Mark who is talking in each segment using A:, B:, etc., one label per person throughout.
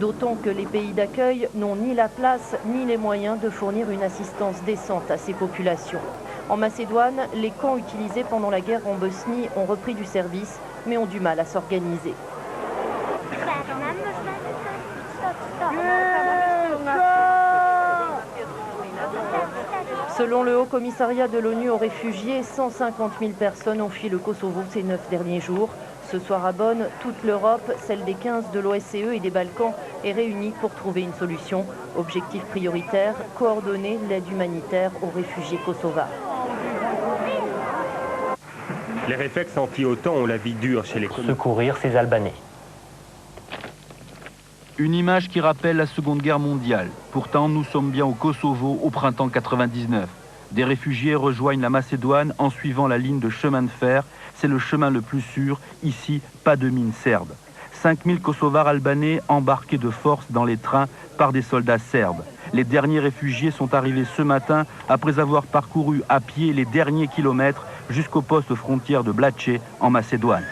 A: D'autant que les pays d'accueil n'ont ni la place ni les moyens de fournir une assistance décente à ces populations. En Macédoine, les camps utilisés pendant la guerre en Bosnie ont repris du service, mais ont du mal à s'organiser. Selon le Haut Commissariat de l'ONU aux réfugiés, 150 000 personnes ont fui le Kosovo ces 9 derniers jours. Ce soir à Bonn, toute l'Europe, celle des 15 de l'OSCE et des Balkans, est réunie pour trouver une solution. Objectif prioritaire, coordonner l'aide humanitaire aux réfugiés kosovars.
B: Les réflexes anti-OTAN ont la vie dure chez les communes.
C: Secourir ces Albanais.
D: Une image qui rappelle la Seconde Guerre mondiale. Pourtant, nous sommes bien au Kosovo au printemps 99. Des réfugiés rejoignent la Macédoine en suivant la ligne de chemin de fer. C'est le chemin le plus sûr. Ici, pas de mines serbes. 5000 Kosovars albanais embarqués de force dans les trains par des soldats serbes. Les derniers réfugiés sont arrivés ce matin après avoir parcouru à pied les derniers kilomètres jusqu'au poste frontière de Blace en Macédoine.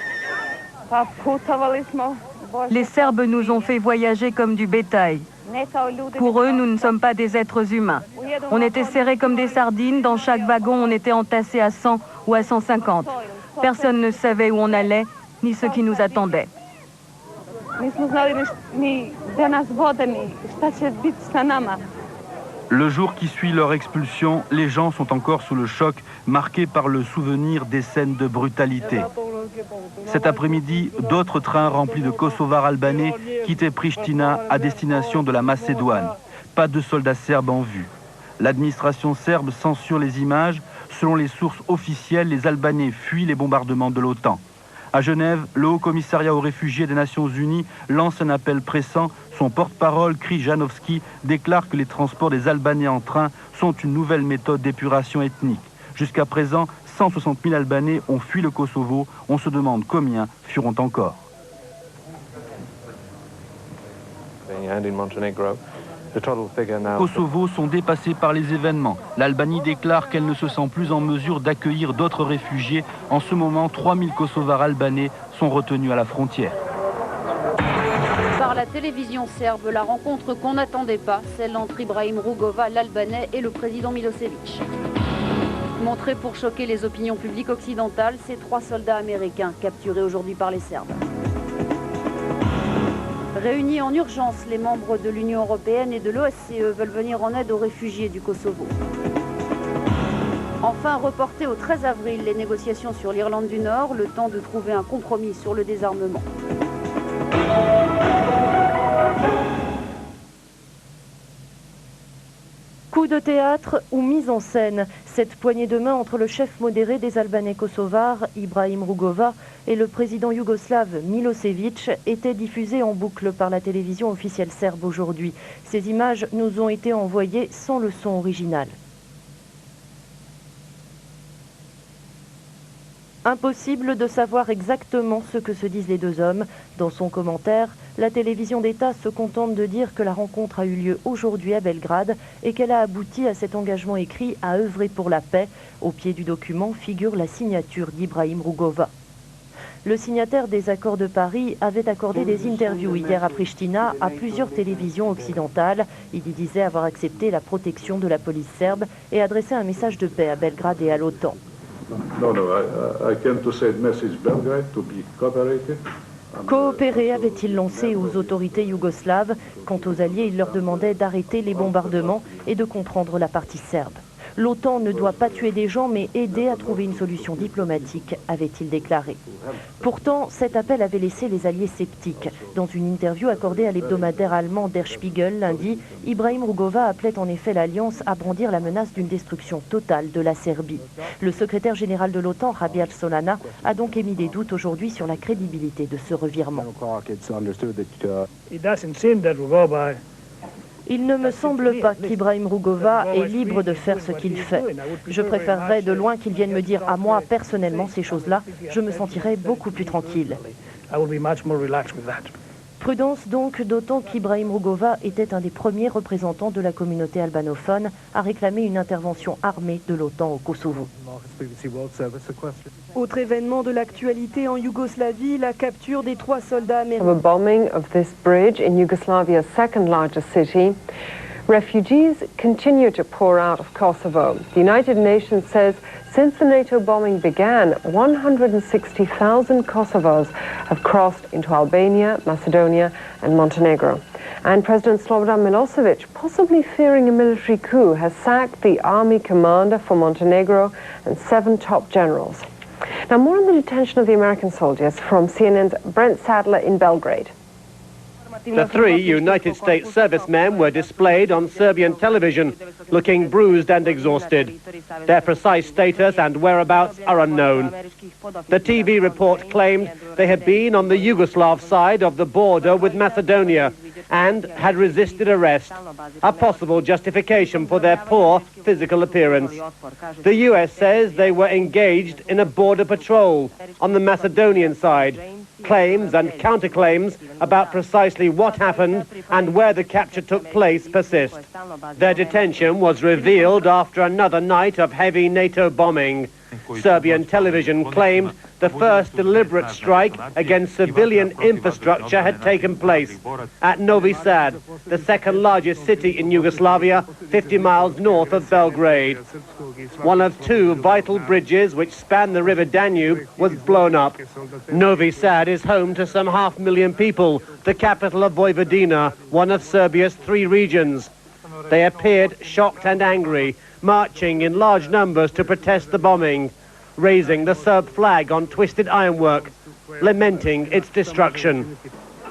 E: Les Serbes nous ont fait voyager comme du bétail. Pour eux, nous ne sommes pas des êtres humains. On était serrés comme des sardines. Dans chaque wagon, on était entassés à 100 ou à 150. Personne ne savait où on allait, ni ce qui nous attendait.
D: Le jour qui suit leur expulsion, les gens sont encore sous le choc, marqués par le souvenir des scènes de brutalité. Cet après-midi, d'autres trains remplis de Kosovars albanais quittaient Pristina à destination de la Macédoine. Pas de soldats serbes en vue. L'administration serbe censure les images. Selon les sources officielles, les Albanais fuient les bombardements de l'OTAN. À Genève, le Haut Commissariat aux réfugiés des Nations Unies lance un appel pressant. Son porte-parole, Krzysztof Janowski, déclare que les transports des Albanais en train sont une nouvelle méthode d'épuration ethnique. Jusqu'à présent, 160 000 Albanais ont fui le Kosovo. On se demande combien fuiront encore. Kosovo sont dépassés par les événements. L'Albanie déclare qu'elle ne se sent plus en mesure d'accueillir d'autres réfugiés. En ce moment, 3000 Kosovars albanais sont retenus à la frontière.
F: Par la télévision serbe, la rencontre qu'on n'attendait pas, celle entre Ibrahim Rugova, l'Albanais, et le président Milosevic. Montré pour choquer les opinions publiques occidentales, ces 3 soldats américains capturés aujourd'hui par les Serbes. Réunis en urgence, les membres de l'Union européenne et de l'OSCE veulent venir en aide aux réfugiés du Kosovo. Enfin, reportées au 13 avril, les négociations sur l'Irlande du Nord, le temps de trouver un compromis sur le désarmement.
A: Coup de théâtre ou mise en scène, cette poignée de main entre le chef modéré des Albanais kosovars, Ibrahim Rugova, et le président yougoslave Milosevic était diffusée en boucle par la télévision officielle serbe aujourd'hui. Ces images nous ont été envoyées sans le son original. Impossible de savoir exactement ce que se disent les deux hommes. Dans son commentaire, la télévision d'État se contente de dire que la rencontre a eu lieu aujourd'hui à Belgrade et qu'elle a abouti à cet engagement écrit à œuvrer pour la paix. Au pied du document figure la signature d'Ibrahim Rugova. Le signataire des accords de Paris avait accordé des interviews hier à Pristina à plusieurs télévisions occidentales. Il y disait avoir accepté la protection de la police serbe et adressé un message de paix à Belgrade et à l'OTAN. Coopérer avait-il lancé aux autorités yougoslaves. Quant aux alliés, il leur demandait d'arrêter les bombardements et de comprendre la partie serbe. L'OTAN ne doit pas tuer des gens, mais aider à trouver une solution diplomatique, avait-il déclaré. Pourtant, cet appel avait laissé les alliés sceptiques. Dans une interview accordée à l'hebdomadaire allemand Der Spiegel lundi, Ibrahim Rugova appelait en effet l'Alliance à brandir la menace d'une destruction totale de la Serbie. Le secrétaire général de l'OTAN, Javier Solana, a donc émis des doutes aujourd'hui sur la crédibilité de ce revirement. Il ne me semble pas qu'Ibrahim Rugova est libre de faire ce qu'il fait. Je préférerais de loin qu'il vienne me dire à moi personnellement ces choses-là. Je me sentirais beaucoup plus tranquille. Prudence donc, d'autant qu'Ibrahim Rugova était un des premiers représentants de la communauté albanophone à réclamer une intervention armée de l'OTAN au Kosovo.
C: Autre événement de l'actualité en Yougoslavie, la capture des 3 soldats américains.
G: A bombing of this bridge in Yugoslavia's second largest city. Refugees continue to pour out of Kosovo. The United Nations says since the NATO bombing began, 160,000 Kosovars have crossed into Albania, Macedonia and Montenegro. And President Slobodan Milosevic, possibly fearing a military coup, has sacked the army commander for Montenegro and 7 top generals. Now, more on the detention of the American soldiers from CNN's Brent Sadler in Belgrade.
H: The 3 United States servicemen were displayed on Serbian television, looking bruised and exhausted. Their precise status and whereabouts are unknown. The TV report claimed they had been on the Yugoslav side of the border with Macedonia and had resisted arrest, a possible justification for their poor physical appearance. The US says they were engaged in a border patrol on the Macedonian side. Claims and counterclaims about precisely what happened and where the capture took place persist. Their detention was revealed after another night of heavy NATO bombing. Serbian television claimed the first deliberate strike against civilian infrastructure had taken place at Novi Sad, the second largest city in Yugoslavia, 50 miles north of Belgrade. One of 2 vital bridges which span the river Danube was blown up. Novi Sad is home to some 500,000 people, the capital of Vojvodina, one of Serbia's 3 regions. They appeared shocked and angry, marching in large numbers to protest the bombing, raising the Serb flag on twisted ironwork, lamenting its destruction.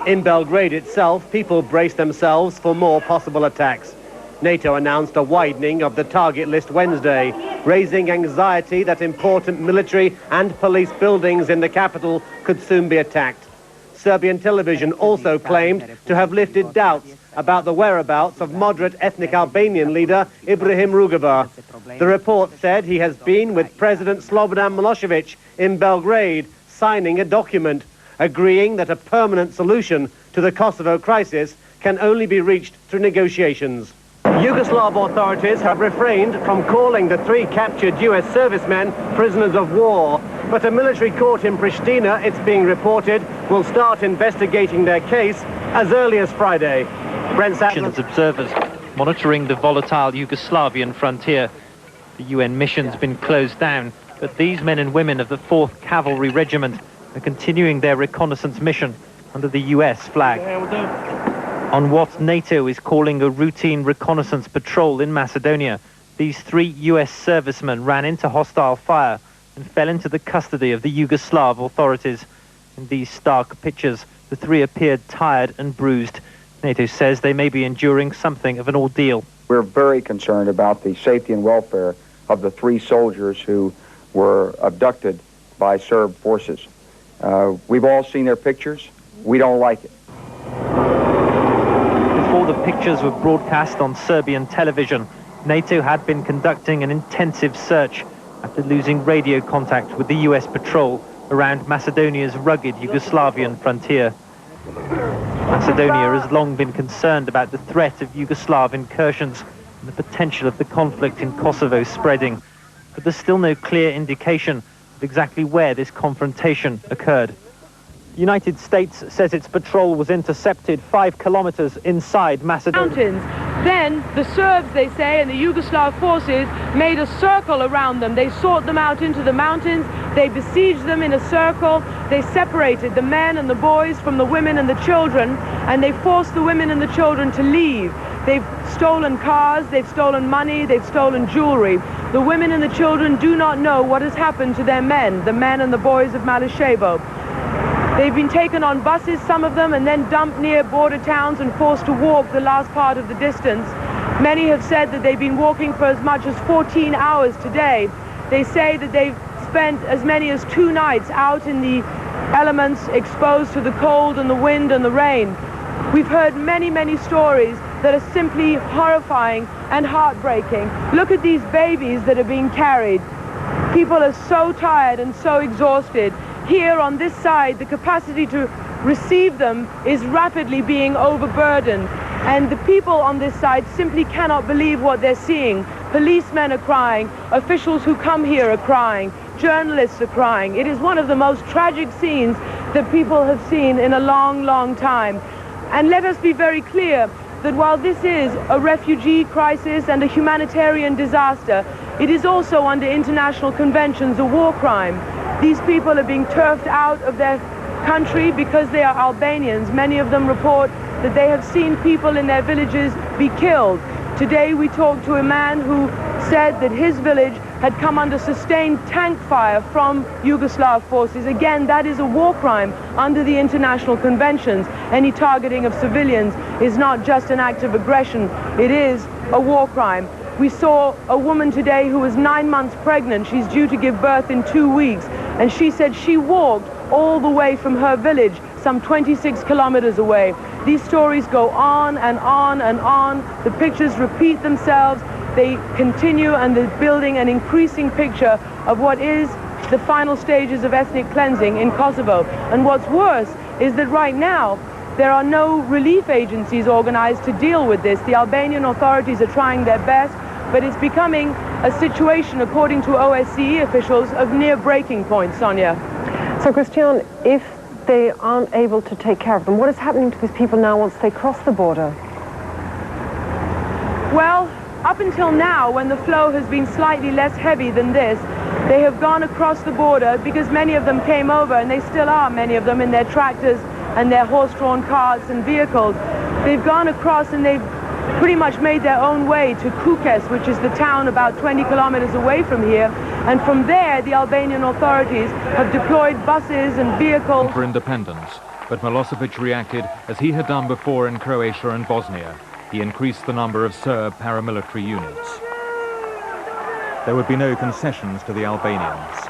H: In Belgrade itself, people braced themselves for more possible attacks. NATO announced a widening of the target list Wednesday, raising anxiety that important military and police buildings in the capital could soon be attacked. Serbian television also claimed to have lifted doubts about the whereabouts of moderate ethnic Albanian leader Ibrahim Rugova. The report said he has been with President Slobodan Milosevic in Belgrade, signing a document agreeing that a permanent solution to the Kosovo crisis can only be reached through negotiations. Yugoslav authorities have refrained from calling the 3 captured US servicemen prisoners of war, but a military court in Pristina, it's being reported, will start investigating their case as early as Friday.
I: Observers monitoring the volatile Yugoslavian frontier. The UN mission's been closed down, but these men and women of the 4th Cavalry Regiment are continuing their reconnaissance mission under the US flag. On what NATO is calling a routine reconnaissance patrol in Macedonia, these 3 US servicemen ran into hostile fire and fell into the custody of the Yugoslav authorities. In these stark pictures, the 3 appeared tired and bruised. NATO says they may be enduring something of an ordeal.
J: We're very concerned about the safety and welfare of the 3 soldiers who were abducted by Serb forces. We've all seen their pictures. We don't like it.
I: Before the pictures were broadcast on Serbian television, NATO had been conducting an intensive search after losing radio contact with the US patrol around Macedonia's rugged Yugoslavian frontier. Macedonia has long been concerned about the threat of Yugoslav incursions and the potential of the conflict in Kosovo spreading, but there's still no clear indication of exactly where this confrontation occurred. The United States says its patrol was intercepted 5 kilometers inside Macedonia.
K: Mountains. Then the Serbs, they say, and the Yugoslav forces made a circle around them. They sought them out into the mountains. They besieged them in a circle. They separated the men and the boys from the women and the children, and they forced the women and the children to leave. They've stolen cars, they've stolen money, they've stolen jewelry. The women and the children do not know what has happened to their men, the men and the boys of Maleševo. They've been taken on buses, some of them, and then dumped near border towns and forced to walk the last part of the distance. Many have said that they've been walking for as much as 14 hours today. They say that they've spent as many as 2 nights out in the elements, exposed to the cold and the wind and the rain. We've heard many, many stories that are simply horrifying and heartbreaking. Look at these babies that are being carried. People are so tired and so exhausted. Here on this side, the capacity to receive them is rapidly being overburdened. And the people on this side simply cannot believe what they're seeing. Policemen are crying, officials who come here are crying, journalists are crying. It is one of the most tragic scenes that people have seen in a long, long time. And let us be very clear that while this is a refugee crisis and a humanitarian disaster, it is also under international conventions a war crime. These people are being turfed out of their country because they are Albanians. Many of them report that they have seen people in their villages be killed. Today we talked to a man who said that his village had come under sustained tank fire from Yugoslav forces. Again, that is a war crime under the international conventions. Any targeting of civilians is not just an act of aggression, it is a war crime. We saw a woman today who was 9 months pregnant. She's due to give birth in 2 weeks, and she said she walked all the way from her village, some 26 kilometers away. These stories go on and on and on. The pictures repeat themselves. They continue, and they're building an increasing picture of what is the final stages of ethnic cleansing in Kosovo. And what's worse is that right now, there are no relief agencies organized to deal with this. The Albanian authorities are trying their best, but it's becoming a situation, according to OSCE officials, of near breaking point, Sonia.
G: So, Christian, if they aren't able to take care of them, what is happening to these people now once they cross the border?
K: Well, up until now, when the flow has been slightly less heavy than this, they have gone across the border because many of them came over, and they still are, many of them, in their tractors and their horse-drawn carts and vehicles. They've gone across and they've pretty much made their own way to Kukes, which is the town about 20 kilometers away from here. And from there, the Albanian authorities have deployed buses and vehicles
L: for independence. But Milosevic reacted as he had done before in Croatia and Bosnia. He increased the number of Serb paramilitary units. There would be no concessions to the Albanians.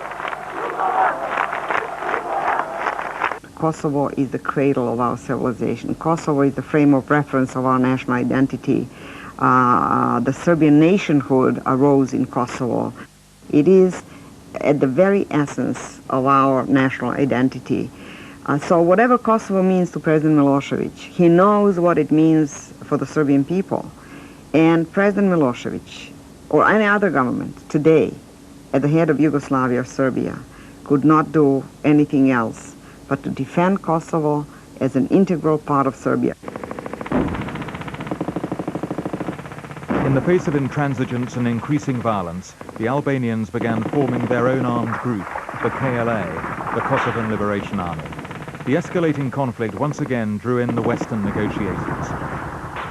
M: Kosovo is the cradle of our civilization. Kosovo is the frame of reference of our national identity. The Serbian nationhood arose in Kosovo. It is at the very essence of our national identity. So whatever Kosovo means to President Milosevic, he knows what it means for the Serbian people. And President Milosevic, or any other government today, at the head of Yugoslavia or Serbia, could not do anything else but to defend Kosovo as an integral part of Serbia.
L: In the face of intransigence and increasing violence, the Albanians began forming their own armed group, the KLA, the Kosovan Liberation Army. The escalating conflict once again drew in the Western negotiators.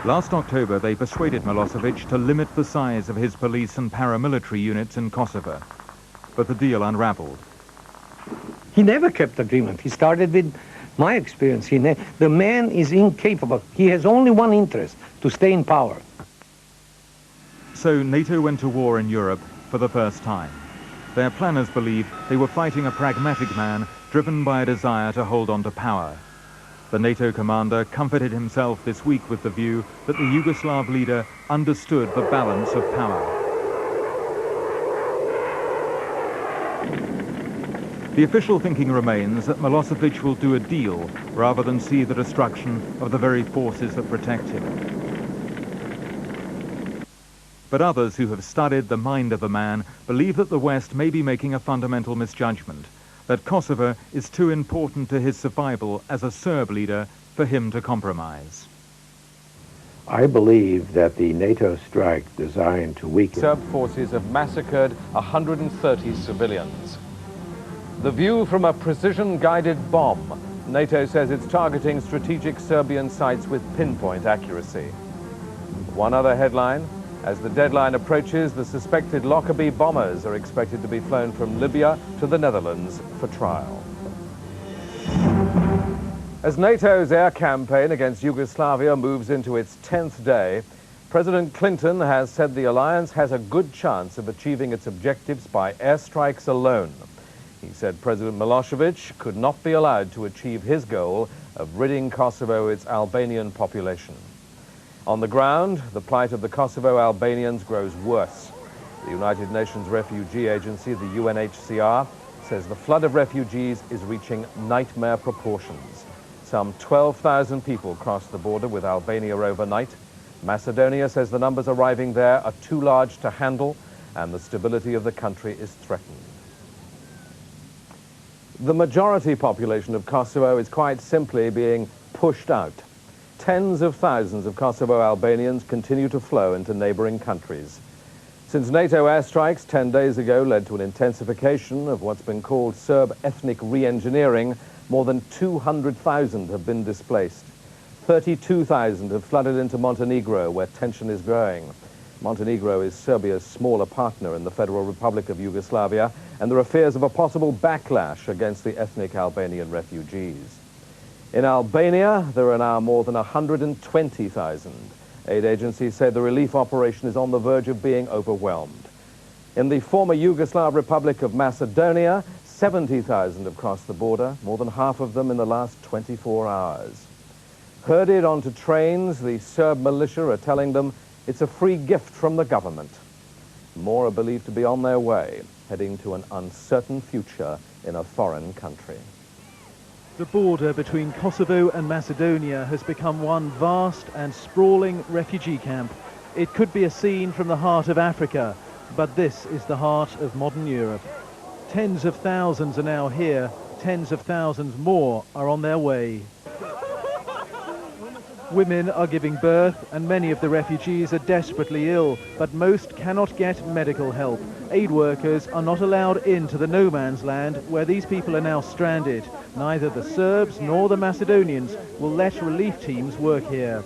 L: Last October, they persuaded Milosevic to limit the size of his police and paramilitary units in Kosovo. But the deal unraveled.
N: He never kept agreement. He started with my experience. The man is incapable. He has only one interest, to stay in power.
L: So NATO went to war in Europe for the first time. Their planners believed they were fighting a pragmatic man driven by a desire to hold on to power. The NATO commander comforted himself this week with the view that the Yugoslav leader understood the balance of power. The official thinking remains that Milosevic will do a deal rather than see the destruction of the very forces that protect him. But others who have studied the mind of the man believe that the West may be making a fundamental misjudgment, that Kosovo is too important to his survival as a Serb leader for him to compromise.
O: I believe that the NATO strike designed to weaken...
P: Serb forces have massacred 130 civilians. The view from a precision-guided bomb. NATO says it's targeting strategic Serbian sites with pinpoint accuracy. One other headline, as the deadline approaches, the suspected Lockerbie bombers are expected to be flown from Libya to the Netherlands for trial. As NATO's air campaign against Yugoslavia moves into its 10th day, President Clinton has said the alliance has a good chance of achieving its objectives by airstrikes alone. He said President Milosevic could not be allowed to achieve his goal of ridding Kosovo its Albanian population. On the ground, the plight of the Kosovo Albanians grows worse. The United Nations Refugee Agency, the UNHCR, says the flood of refugees is reaching nightmare proportions. Some 12,000 people crossed the border with Albania overnight. Macedonia says the numbers arriving there are too large to handle and the stability of the country is threatened. The majority population of Kosovo is quite simply being pushed out. Tens of thousands of Kosovo Albanians continue to flow into neighboring countries. Since NATO airstrikes 10 days ago led to an intensification of what's been called Serb ethnic re-engineering, more than 200,000 have been displaced. 32,000 have flooded into Montenegro, where tension is growing. Montenegro is Serbia's smaller partner in the Federal Republic of Yugoslavia, and there are fears of a possible backlash against the ethnic Albanian refugees. In Albania, there are now more than 120,000. Aid agencies say the relief operation is on the verge of being overwhelmed. In the former Yugoslav Republic of Macedonia, 70,000 have crossed the border, more than half of them in the last 24 hours. Herded onto trains, the Serb militia are telling them it's a free gift from the government. More are believed to be on their way, heading to an uncertain future in a foreign country.
Q: The border between Kosovo and Macedonia has become one vast and sprawling refugee camp. It could be a scene from the heart of Africa, but this is the heart of modern Europe. Tens of thousands are now here, tens of thousands more are on their way. Women are giving birth and many of the refugees are desperately ill, but most cannot get medical help. Aid workers are not allowed into the no man's land where these people are now stranded. Neither the Serbs nor the Macedonians will let relief teams work here.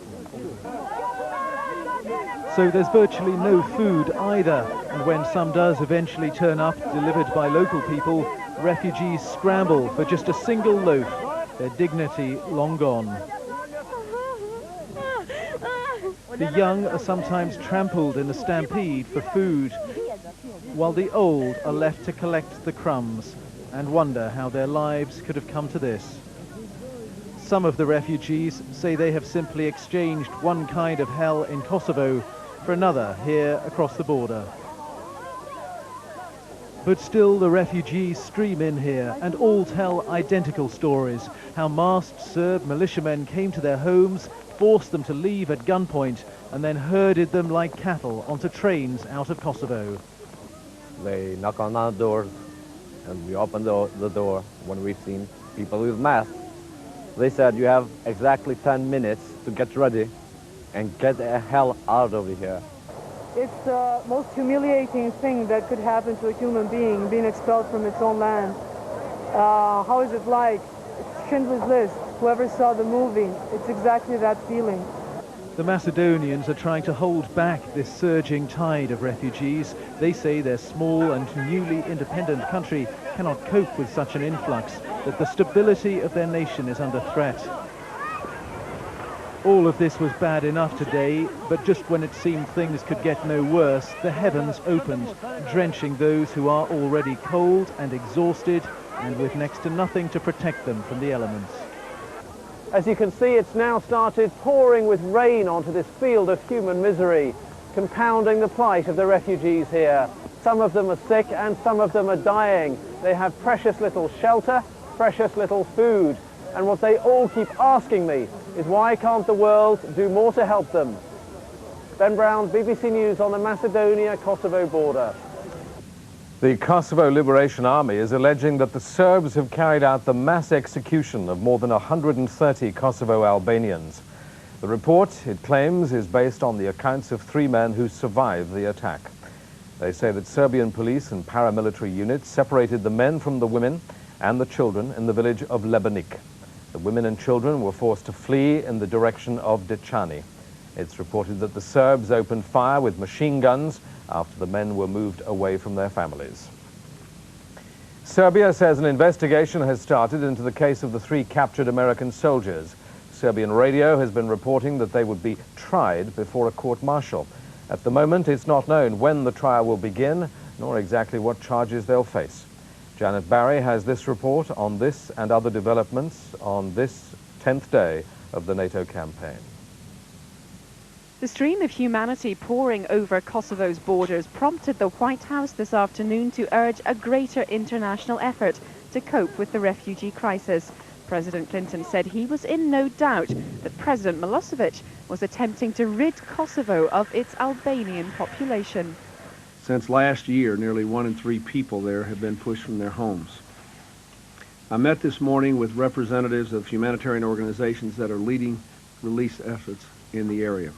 Q: So there's virtually no food either, and when some does eventually turn up, delivered by local people, refugees scramble for just a single loaf, their dignity long gone. The young are sometimes trampled in a stampede for food, while the old are left to collect the crumbs and wonder how their lives could have come to this. Some of the refugees say they have simply exchanged one kind of hell in Kosovo for another here across the border. But still the refugees stream in here and all tell identical stories, how masked Serb militiamen came to their homes, forced them to leave at gunpoint and then herded them like cattle onto trains out of Kosovo.
R: They knock on our doors and we open the door when we've seen people with masks. They said you have exactly 10 minutes to get ready and get the hell out of here.
K: It's the most humiliating thing that could happen to a human being expelled from its own land. How is it like? It's Schindler's List. Whoever saw the movie, it's exactly that feeling.
Q: The Macedonians are trying to hold back this surging tide of refugees. They say their small and newly independent country cannot cope with such an influx, that the stability of their nation is under threat. All of this was bad enough today, but just when it seemed things could get no worse, the heavens opened, drenching those who are already cold and exhausted and with next to nothing to protect them from the elements.
H: As you can see, it's now started pouring with rain onto this field of human misery, compounding the plight of the refugees here. Some of them are sick and some of them are dying. They have precious little shelter, precious little food. And what they all keep asking me is why can't the world do more to help them? Ben Brown, BBC News on the Macedonia-Kosovo border.
P: The Kosovo Liberation Army is alleging that the Serbs have carried out the mass execution of more than 130 Kosovo Albanians. The report, it claims, is based on the accounts of 3 men who survived the attack. They say that Serbian police and paramilitary units separated the men from the women and the children in the village of Lebanik. The women and children were forced to flee in the direction of Dečani. It's reported that the Serbs opened fire with machine guns after the men were moved away from their families. Serbia says an investigation has started into the case of the 3 captured American soldiers. Serbian radio has been reporting that they would be tried before a court-martial. At the moment, it's not known when the trial will begin, nor exactly what charges they'll face. Janet Barry has this report on this and other developments on this 10th day of the NATO campaign.
S: The stream of humanity pouring over Kosovo's borders prompted the White House this afternoon to urge a greater international effort to cope with the refugee crisis. President Clinton said he was in no doubt that President Milosevic was attempting to rid Kosovo of its Albanian population.
T: Since last year, nearly 1 in 3 people there have been pushed from their homes. I met this morning with representatives of humanitarian organizations that are leading release efforts in the area.